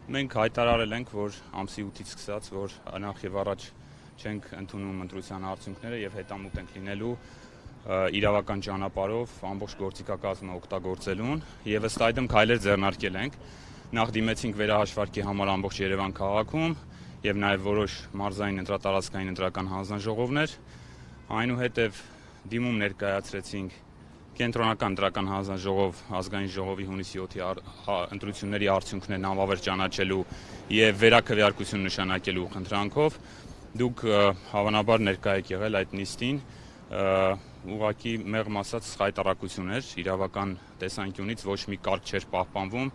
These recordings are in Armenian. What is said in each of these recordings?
Մենք հայտարարել ենք, որ ամսի 8-ից սկսած, որ նախ եւ առաջ չենք ընդունում ընտրության արդյունքները եւ հետամուտ ենք լինելու իրավական ճանապարհով ամբողջ գործիքակազմը օգտագործելուն եւ ըստ այդմ քայլեր ձեռնարկել ենք։ Նախ դիմեցինք վերահաշվարկի համար ամբողջ Երևան քաղաքում եւ նաեւ որոշ մարզային ընտրատարածքային ընտրական հանձնաժողովներ, այնուհետեւ դիմում ներկայացրեցինք Կենտրոնական ընտրական հանձնաժողով ազգային ժողովի հունիսի 7-ի ընտրությունների արդյունքներն անվավեր ճանաչելու եւ վերաքվեարկություն նշանակելու խնդրանքով դուք հավանաբար ներկայ եք եղել այդ նիստին, ուղղակի մեղմ ասած խայտառակություն էր, իրավական տեսանկյունից ոչ մի կարգ չէր պահպանվում,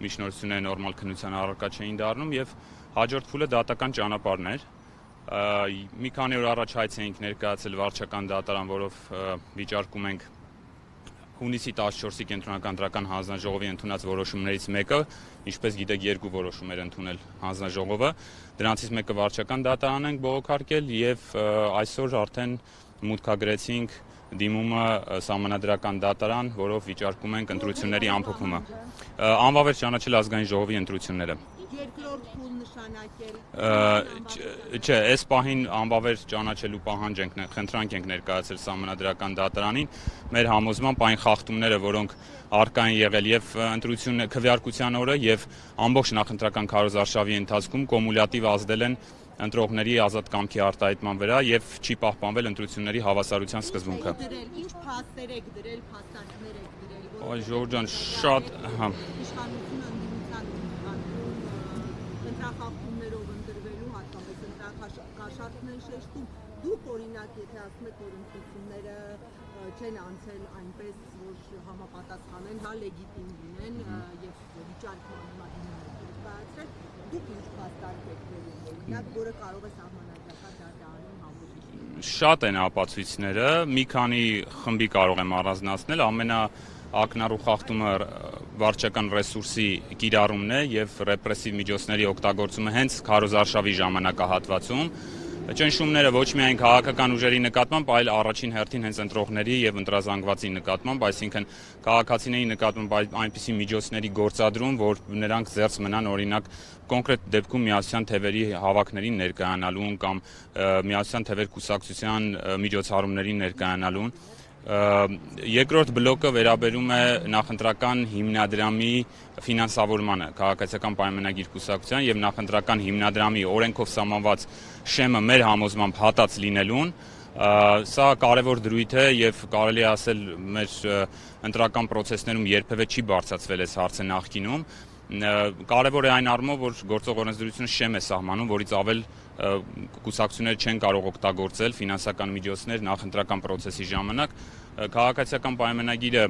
միջնորդությունները նորմալ քննության առարկա չէին դառնում եւ հաջորդ փուլը դատական ճանապարհն էր։ Մի քանի օր առաջ հայց էինք ներկայացել վարչական դատարան, որով վիճարկում ենք հունիսի 14-ի Կենտրոնական ընտրական հանձնաժողովի ընդունած որոշումներից մեկը, ինչպես գիտեք, երկու որոշում էր ընդունել հանձնաժողովը, դրանցից մեկը վարչական դատարան ենք բողոքարկել եւ այսօր արդեն մուտքագրեցինք դիմումը սահմանադրական դատարան, որով վիճարկում ենք ընտրությունների ամփոփումը։ Անվավեր ճանաչել ազգային ժողովի ընտրությունները։ Երկրորդ փուլ նշանակել։ Չէ, այս պահին անվավեր ճանաչելու պահանջ ենք, խնդրանք ենք ներկայացրել սահմանադրական դատարանին, մեր համոզմամբ այն խախտումները, որոնք առկա են եղել եւ ընտրություն քվեարկության օրը եւ ամբողջ նախընտրական քարոզարշավի ընթացքում կոմուլյատիվ ազդել են ընտրողների ազատ կամքի արտահայտման վրա եւ չի պահպանվել ընտրությունների հավասարության սկզբունքը։ Ինչ փաստեր եք դրել, փաստարկներ եք դրել։ Այ Ժորժ ջան, շատ, Իշխանությունը ընտրախախտումներով ընտրվելու, հատկապես ընտրակաշառքներ շեշտում, դուք օրինակ, եթե ասում եք, որ ընտրությունները չեն անցել այնպես, որ համապատասխանեն, լեգիտիմ լինեն եւ վիճարկման հիմնադրամներ կայացրել, դուք ինչ փաստարկ եք դրել, օրինակ, որը կարող է սահմանադրական դատարանում համոզել։ Շատ են ապացույցները, մի քանի խմբի կարող եմ առանձնացնել, ակնառու խախտումը վարչական ռեսուրսի կիրառումն է եւ ռեպրեսիվ միջոցների օգտագործումը հենց քարոզարշավի ժամանակահատվածում։ Ճնշումները ոչ միայն քաղաքական ուժերի նկատմամբ, այլ առաջին հերթին հենց ընտրողների եւ ընտրազանգվածի նկատմամբ, այսինքն քաղաքացիների նկատմամբ այնպիսի միջոցների գործադրում, որ նրանք զերծ մնան օրինակ կոնկրետ դեպքում միասյան թևերի հավաքներին ներկայանալուն կամ միասյան թևեր կուսակցության միջոցառումներին ներկայանալուն։ Երկրորդ բլոկը վերաբերում է նախընտրական հիմնադրամի ֆինանսավորմանը, քաղաքացիական պայմանագիր կուսակցության եւ նախընտրական հիմնադրամի օրենքով սահմանված շեմը մեր համոզմամբ հատած լինելուն։ Սա կարևոր դրույթ է եւ կարելի է ասել մեր ընտրական process-ներում երբևէ չի բարձրացվել այս հարցը նախկինում։ Կարևոր է այն առումով, որ գործող օրենսդրությունը շեմ է սահմանում, որից ավել կուսակցությունները չեն կարող օգտագործել ֆինանսական միջոցներ նախընտրական process-ի ժամանակ։ Քաղաքացիական պայմանագիրը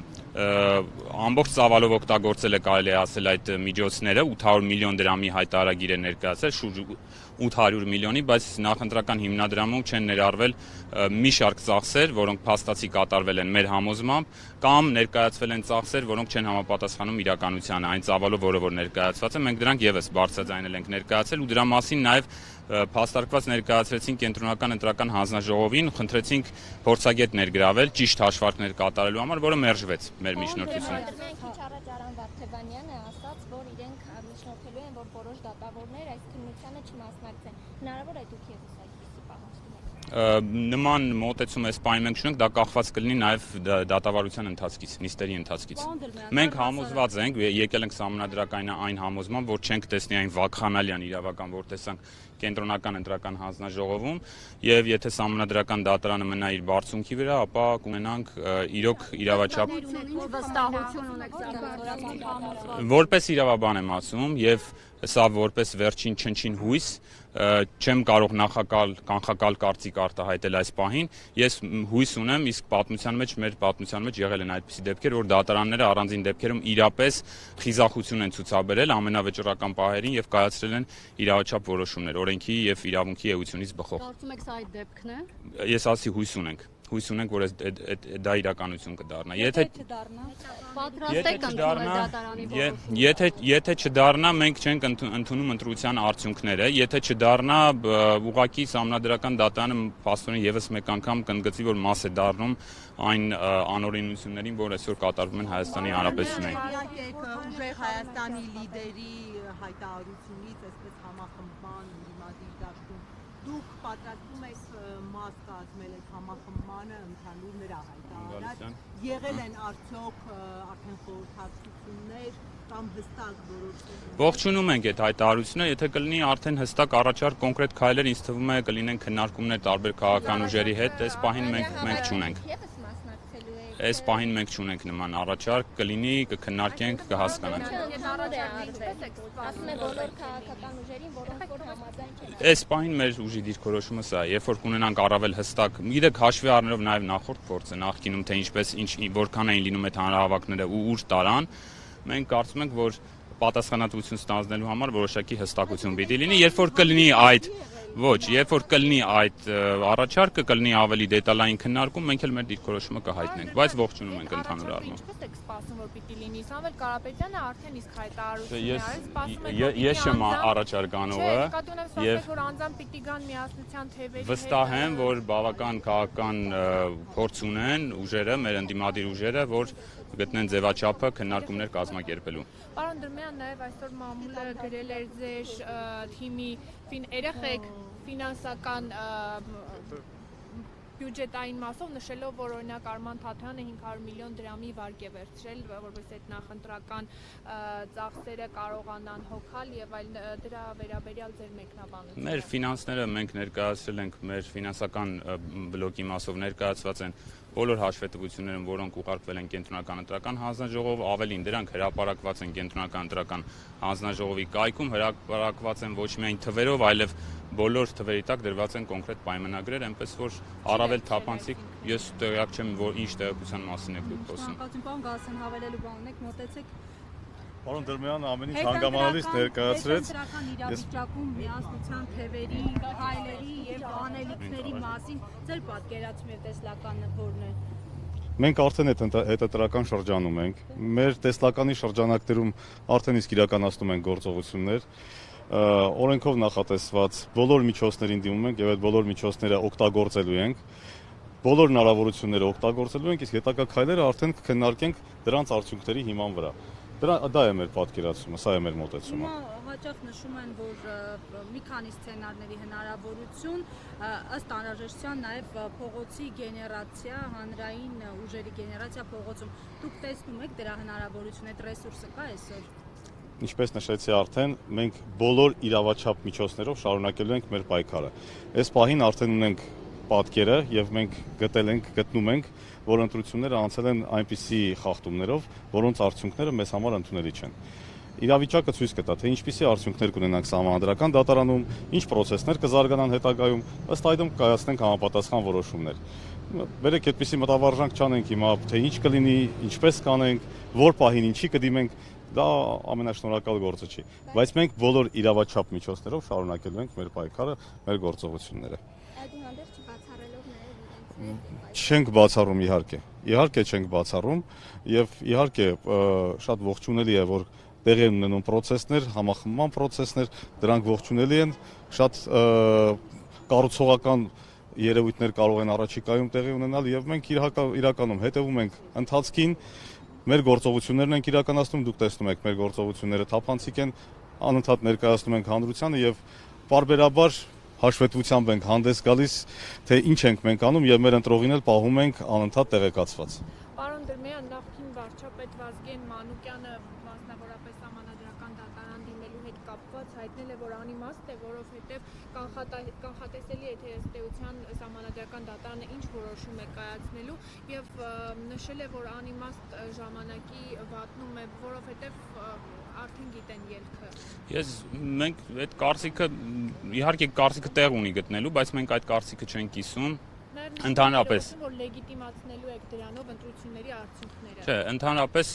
ամբողջ ծավալով օգտագործել է, կարելի է ասել, այդ միջոցները, 800 միլիոն դրամի հայտարարագիր է ներկայացել, շուրջ 800 միլիոնի, բայց նախընտրական հիմնադրամում չեն ներառվել մի շարք ծախսեր, որոնք փաստացի կատարվել են մեր համոզմամբ, կամ ներկայացվել են ծախսեր, որոնք չեն համապատասխանում իրականությանը, այն ծավալով, որը որ ներկայացված է, մենք դրանք եւս բարձրաձայնել ենք ներկայացել ու դրա մասին նաեւ փաստարկված ներկայացրեցինք Կենտրոնական ընտրական հանձնաժողովին, խնդրեցինք փորձագետ ներգրավել ճիշտ հաշվարկներ կատարելու համար, որը մերժվեց մեր միջնորդությունը։ Քիչ առաջ Արամ Վարդևանյանը ասաց, որ իրենք միջնորդելու են, որ որոշ դատավորներ այս քննությանը չմասնակցեն։ Հնարավոր է դուք եւս այդպիսի պահանջ դնեք։ Նման մոտեցում այս պահին մենք չունենք, դա կախված կլինի նաև դատավարության ընթացքից, նիստերի ընթացքից։ Մենք համոզված ենք, եկել ենք սահմանադրական այն համոզման, որ չենք տեսնի այն վակխանալյան իրավական, որ տեսանք Կենտրոնական ընտրական հանձնաժողովում, եւ եթե սահմանադրական դատարանը մնա իր բարձունքի վրա, ապա կունենանք իրոք իրավաչափ վստահություն ունեք։ Որպես իրավաբան եմ ասում եւ սա որպես վերջին չնչին հույս, չեմ կարող կանխակալ կարծիք արտահայտել այս պահին, ես հույս ունեմ, իսկ մեր պատմության մեջ եղել են այդպիսի դեպքեր, որ դատարանները առանձին դեպքերում իրապես խիզախություն են ցուցաբերել ամենավճռական պահերին եւ կայացրել են իրավաչափ որոշումներ, օրենքի եւ իրավունքի էությունից բխող։ Կարծում եք սա այդ դեպքն է։ Ես ասի հույս ունենք։ հույս ունենք, որ դա իրականություն կդառնա։ Պատրաստ եք ընդունել դատարանի Եթե չդառնա, մենք չենք ընդունում ընտրության արդյունքները, եթե չդառնա, ուղղակի Սահմանադրական դատարանը փաստորեն եւս մեկ անգամ կընդգծի, որ մաս է դառնում այն անօրինություններին, որ այսօր կատարվում են Հայաստանի Հանրապետությունում։ Ուժեղ Հայաստանի լիդերի հայտարարությունից, այսպես համախմբման դիմադիր դաշտում, դուք պատրաստվում եք մաս կազմել այդ համախմբմանը ընդհանուր նրա հայտարարած, եղել են արդյոք արդեն խորհրդակցություններ կամ հստակ որոշումներ։ Ողջունում ենք այդ հայտարարությունը, եթե կլինի արդեն հստակ առաջարկ կոնկրետ քայլեր, ինձ թվում է կլինեն քննարկումներ տարբեր քաղաքական ուժերի հետ, այս պահին մենք չունենք։ Այս պահին մենք չունենք նման առաջարկ, կլինի, կքննարկենք, կհասկանանք։ Ասում է բոլոր քաղաքական ուժերին, որոնք որ համաձայն չեն։ Այս պահին մեր ուժի դիրքորոշումը սա է, երբ որ կունենանք առավել հստակ, գիտեք, հաշվի առնելով նաև նախորդ փորձը, նախկինում թե որքան էին լինում այդ հանրահավաքները ու ուր տարան, մենք կարծում ենք, որ պատասխանատվություն ստանձնելու համար որոշակի հստակություն պիտի լինի, երբ որ կլինի այդ առաջարկը, կլինի ավելի դետալային քննարկում, մենք էլ մեր դիրքորոշումը կհայտնենք, բայց ողջունում ենք ընդհանուր առմամբ։ Ինչպես եք սպասում, որ պիտի լինի, Սամվել Կարապետյանը արդեն իսկ հայտարարություն է արել, սպասում եք, Ես չեմ առաջարկ անողը եւ որ անձամբ պիտի գան միասնության թևերի հետ։ Վստահ եմ, որ բավական քաղաքական փորձ ունեն ուժերը, մեր ընդդիմադիր ուժերը, որ գտնեն ձևաչափը քննարկումներ կազմակերպելու։ Պարոն Դրմյան, նաև այսօր մամուլը գրել էր ձեր թիմի երեխեք ֆինանսական բյուջետային մասով նշելով, որ օրինակ Արման Թաթյանը 500 միլիոն դրամի վարկ է վերցրել, որպես այդ նախընտրական ծախսերը կարողանան հոգալ եւ այլ դրա վերաբերյալ ձեր մեկնաբանությունը։ Մեր ֆինանսները մենք ներկայացրել ենք, մեր ֆինանսական բլոկի մասով ներկայացված են բոլոր հաշվետվությունները, որոնք ուղարկվել են Կենտրոնական ընտրական հանձնաժողով, ավելին դրանք հրապարակված են Կենտրոնական ընտրական հանձնաժողովի կայքում, հրապարակված են ոչ միայն թվերով, այլև բոլոր թվերի տակ դրված են կոնկրետ պայմանագրեր, այնպես որ առավել թափանցիկ, ես տեղյակ չեմ, որ ինչ տեղեկության մասին եք դուք խոսում։ Պարոն Գալստյան, հավելելու բան ունեք, մոտեցեք։ Պարոն Դրմյանը ամեն ինչ հանգամանալից ներկայացրեց։ Իրավիճակում միասնության թևերի, հայլերի եւ անելիքների մասին ձեր պատկերացում եւ տեսլականը որն է։ Մենք արդեն հետընտրական շրջանում ենք։ Մեր տեսլականի շրջանակներում արդեն իսկ իրականացնում ենք գործողություններ։ Օրենքով նախատեսված բոլոր միջոցներին դիմում ենք եւ այդ բոլոր միջոցները օգտագործելու ենք։ Բոլոր հնարավորությունները օգտագործելու ենք, իսկ հետագա քայլերը արդեն կքննարկենք դրանց արդյունքների հիման վրա։ Դա է մեր պատկերացումը, սա է մեր մոտեցումը։ Հաճախ նշում են, որ մի քանի սցենարների հնարավորություն, ըստ անհրաժեշտության նաև փողոցի գեներացիա, հանրային ուժերի գեներացիա փողոցում։ Դուք տեսնում եք դրա հնարավորությունը, այդ ռեսուրսը կա այսօր։ Ինչպես նշեցի արդեն, մենք բոլոր իրավաչափ միջոցներով շարունակելու ենք մեր պայքարը։ Այս պահին արդեն ունենք պատկերը եւ մենք գտնում ենք, որ ընտրությունները անցել են այնպիսի խախտումներով, որոնց արդյունքները մեզ համար ընդունելի չեն։ Իրավիճակը ցույց կտա, թե ինչպիսի արդյունքներ կունենանք Սահմանադրական դատարանում, ինչ պրոցեսներ կզարգանան հետագայում, ըստ այդմ կայացնենք համապատասխան որոշումներ։ Բերեք այդպիսի մտավարժանք չանենք հիմա, թե ինչ կլինի, ինչպես կանենք, որ պահին ինչի կդիմենք, դա ամենաշնորհակալ գործը չի, բայց մենք բոլոր իրավաչափ միջոցներով շարունակելու ենք մեր պայքարը, մեր գործողությունները։ Այդուհանդերձ չբացառելով նաև Չենք բացառում իհարկե չենք բացառում եւ իհարկե շատ ողջունելի է, որ տեղի են ունենում պրոցեսներ, համախմբման պրոցեսներ, դրանք ողջունելի են, շատ կառուցողական երևույթներ կարող են առաջիկայում տեղի ունենալ եւ մենք իրականում հետեւում ենք ընթացքին, մեր գործողություններն ենք իրականացնում, դուք տեսնում եք, մեր գործողությունները թափանցիկ են, անընդհատ ներկայացնում ենք հանրությանը եւ պարբերաբար հաշվետվությամբ ենք հանդես գալիս, թե ինչ ենք մենք անում եւ մեր ընտրողին էլ պահում ենք անընդհատ տեղեկացված։ Պարոն Դրմյան, նախկին վարչապետ Վազգեն Մանուկյանը մասնավորապես Սահմանադրական դատարան դիմելու հետ կապված հայտնել է, որ անիմաստ է, որովհետև կանխատեսելի է, թե ըստ էության Սահմանադրական դատարանը ինչ որոշում է կայացնելու եւ նշել է, որ անիմաստ ժամանակի վատնում է, որովհետև արդեն գիտեն ելքը։ Մենք այդ կարծիքը իհարկե կարծիքը տեղ ունի գտնելու, բայց մենք այդ կարծիքը չենք կիսում։ Ընդհանրապես որ լեգիտիմացնելու եք դրանով ընտրությունների արդյունքները։ Չէ, ընդհանրապես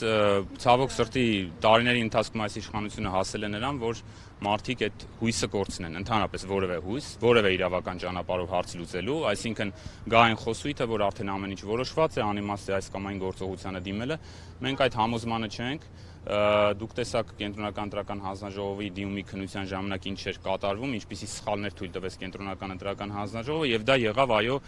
ցավոք սրտի տարիների ընթացքում այս իշխանությունը հասել է նրան, որ մարդիկ այդ հույսը կորցնեն, ընդհանրապես որևէ հույս, որևէ իրավական ճանապարհով հարց լուծելու, այսինքն գա այն խոսույթը, որ արդեն ամեն ինչ որոշված է, անիմաստ է այս կամ այն գործողությանը դիմելը, մենք այդ համոզմանը չենք, դուք տեսաք կենտրոնական ընտրական հանձնաժողովի դիմումի քննության ժամանակ ինչ էր կատարվում, ինչպիսի սխալներ թույլ տվեց կենտրոնական ընտրական հանձնաժողովը եւ դա եղավ այո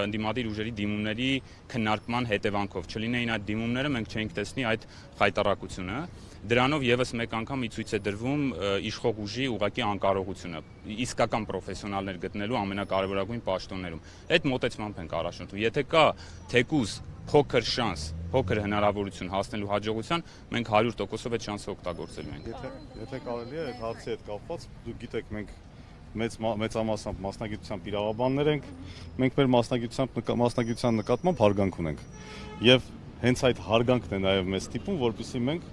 ընդդիմադիր ուժերի դիմումների քննարկման հետևանքով։ Չլինեին այդ դիմումները, մենք չէինք տեսնի այդ խայտարակությունը։ Դրանով եւս մեկ անգամ ի ցույց է դրվում իշխող ուժի ուղղակի անկարողությունը իսկական պրոֆեսիոնալներ գտնելու ամենակարևորագույն պաշտոններում։ Այդ մոտեցմամբ ենք առաջնորդում։ Եթե կա թեկուզ փոքր շանս, փոքր հնարավորություն հասնելու հաջողության, մենք 100%-ով այդ շանսը օգտագործելու ենք։ Եթե կարելի է այդ հարցի հետ կապված, դուք գիտեք, մենք մեծամասամբ մասնագիտությամբ իրավաբաններ ենք, մենք մեր մասնագիտության նկատմամբ հարգանք ունենք։ Եվ հենց այդ հարգանքն է նաև մեզ ստիպում, որպեսզի մենք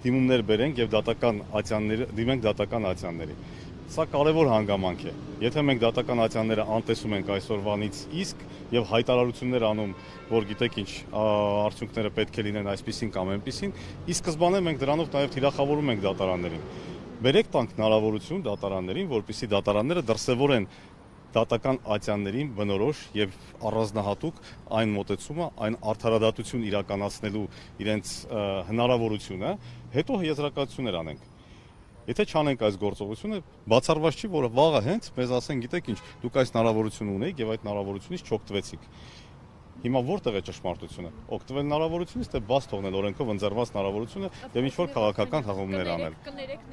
դիմումներ բերենք եւ դիմենք դատական ատյանների։ Սա կարևոր հանգամանք է։ Եթե մենք դատական ատյանները անտեսում ենք այսօրվանից իսկ եւ հայտարարություններ անում, որ գիտեք ինչ արդյունքները պետք է լինեն այսպեսին կամ այնպեսին, ի սկզբանե մենք դրանով նաեւ թիրախավորում ենք դատարաններին։ Բերեք տանք հնարավորություն դատարաններին, որպեսզի դատարանները դրսևորեն դատական ատյաններին բնորոշ եւ առանձնահատուկ այն մոտեցումը, այն արդարադատություն իրականացնելու իրենց հնարավորությունը, հետո եզրակացություններ անենք։ Եթե չանենք այս գործողությունը, բացառված չի, որ վաղը հենց մեզ ասեն, գիտեք ինչ, դուք այս հնարավորությունը ունեիք եւ այդ հնարավորությունից չօգտվեցիք։ Հիմա որտեղ է ճշմարտությունը։ Օգտվել հնարավորությունից, թե բաց թողնել օրենքով ընձեռված հնարավորությունը եւ ինչ որ քաղաքական հղումներ անել։